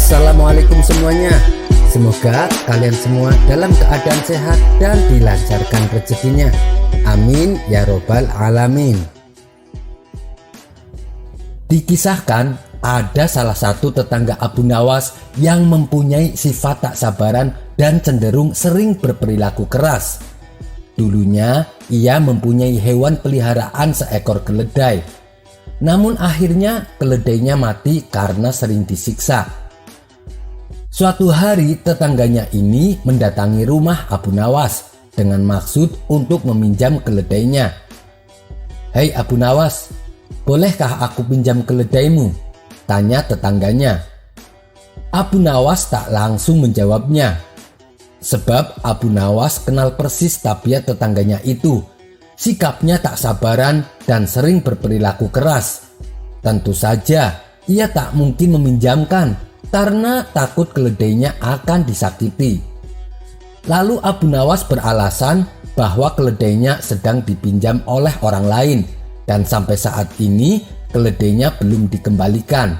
Assalamualaikum semuanya. Semoga kalian semua dalam keadaan sehat dan dilancarkan rezekinya. Amin ya robbal alamin. Dikisahkan ada salah satu tetangga Abu Nawas yang mempunyai sifat tak sabaran dan cenderung sering berperilaku keras. Dulunya ia mempunyai hewan peliharaan seekor keledai. Namun akhirnya keledainya mati karena sering disiksa. Suatu hari tetangganya ini mendatangi rumah Abu Nawas dengan maksud untuk meminjam keledainya. "Hei Abu Nawas, bolehkah aku pinjam keledaimu?" tanya tetangganya. Abu Nawas tak langsung menjawabnya. Sebab Abu Nawas kenal persis tabiat tetangganya itu. Sikapnya tak sabaran dan sering berperilaku keras. Tentu saja ia tak mungkin meminjamkan karena takut keledainya akan disakiti. Lalu Abu Nawas beralasan bahwa keledainya sedang dipinjam oleh orang lain dan sampai saat ini keledainya belum dikembalikan.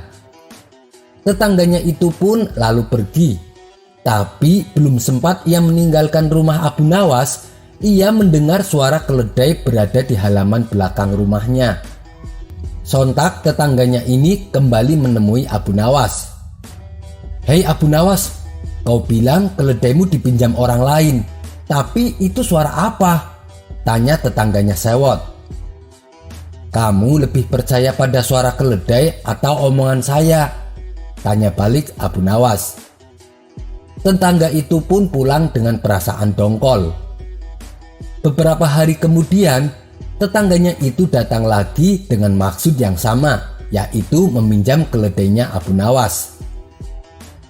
Tetangganya itu pun lalu pergi. Tapi belum sempat ia meninggalkan rumah Abu Nawas, ia mendengar suara keledai berada di halaman belakang rumahnya. Sontak tetangganya ini kembali menemui Abu Nawas. "Hei Abu Nawas, kau bilang keledaimu dipinjam orang lain, tapi itu suara apa?" tanya tetangganya sewot. "Kamu lebih percaya pada suara keledai atau omongan saya?" tanya balik Abu Nawas. Tetangga itu pun pulang dengan perasaan dongkol. Beberapa hari kemudian, tetangganya itu datang lagi dengan maksud yang sama, yaitu meminjam keledainya Abu Nawas.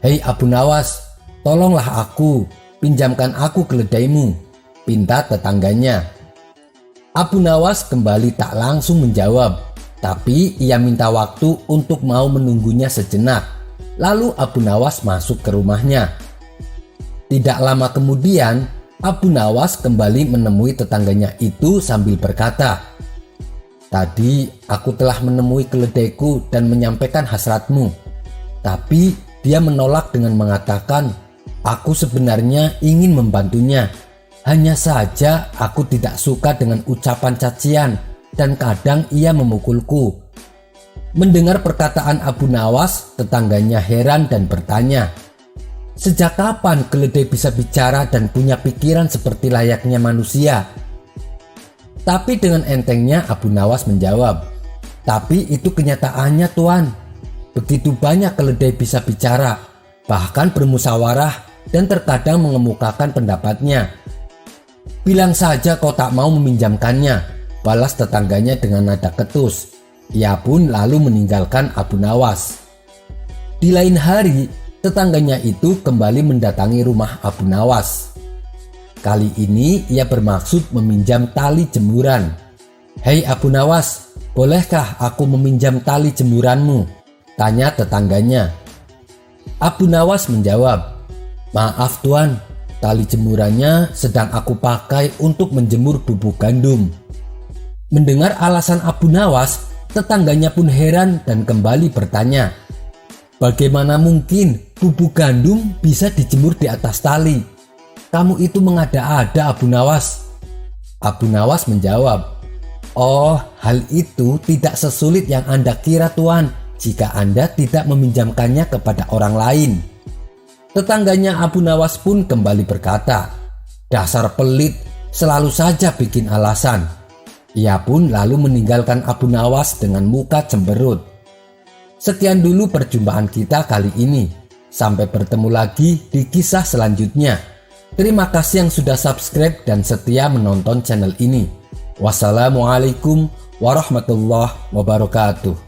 "Hei Abu Nawas, tolonglah aku, pinjamkan aku keledaimu," pinta tetangganya. Abu Nawas kembali tak langsung menjawab, tapi ia minta waktu untuk mau menunggunya sejenak. Lalu Abu Nawas masuk ke rumahnya. Tidak lama kemudian, Abu Nawas kembali menemui tetangganya itu sambil berkata, "Tadi aku telah menemui keledaiku dan menyampaikan hasratmu, tapi dia menolak dengan mengatakan, 'Aku sebenarnya ingin membantunya. Hanya saja aku tidak suka dengan ucapan cacian dan kadang ia memukulku.'" Mendengar perkataan Abu Nawas, tetangganya heran dan bertanya, "Sejak kapan keledai bisa bicara dan punya pikiran seperti layaknya manusia?" Tapi dengan entengnya Abu Nawas menjawab, "Tapi itu kenyataannya Tuan. Begitu banyak keledai bisa bicara, bahkan bermusyawarah dan terkadang mengemukakan pendapatnya." "Bilang saja kau tak mau meminjamkannya," balas tetangganya dengan nada ketus. Ia pun lalu meninggalkan Abu Nawas. Di lain hari, tetangganya itu kembali mendatangi rumah Abu Nawas. Kali ini ia bermaksud meminjam tali jemuran. "Hei Abu Nawas, bolehkah aku meminjam tali jemuranmu?" tanya tetangganya. Abu Nawas menjawab, "Maaf Tuan, tali jemurannya sedang aku pakai untuk menjemur bubuk gandum." Mendengar alasan Abu Nawas, tetangganya pun heran dan kembali bertanya, "Bagaimana mungkin bubuk gandum bisa dijemur di atas tali? Kamu itu mengada-ada Abu Nawas." Abu Nawas menjawab, "Oh, hal itu tidak sesulit yang Anda kira Tuan, jika Anda tidak meminjamkannya kepada orang lain." Tetangganya Abu Nawas pun kembali berkata, "Dasar pelit, selalu saja bikin alasan." Ia pun lalu meninggalkan Abu Nawas dengan muka cemberut. Sekian dulu perjumpaan kita kali ini. Sampai bertemu lagi di kisah selanjutnya. Terima kasih yang sudah subscribe dan setia menonton channel ini. Wassalamualaikum warahmatullahi wabarakatuh.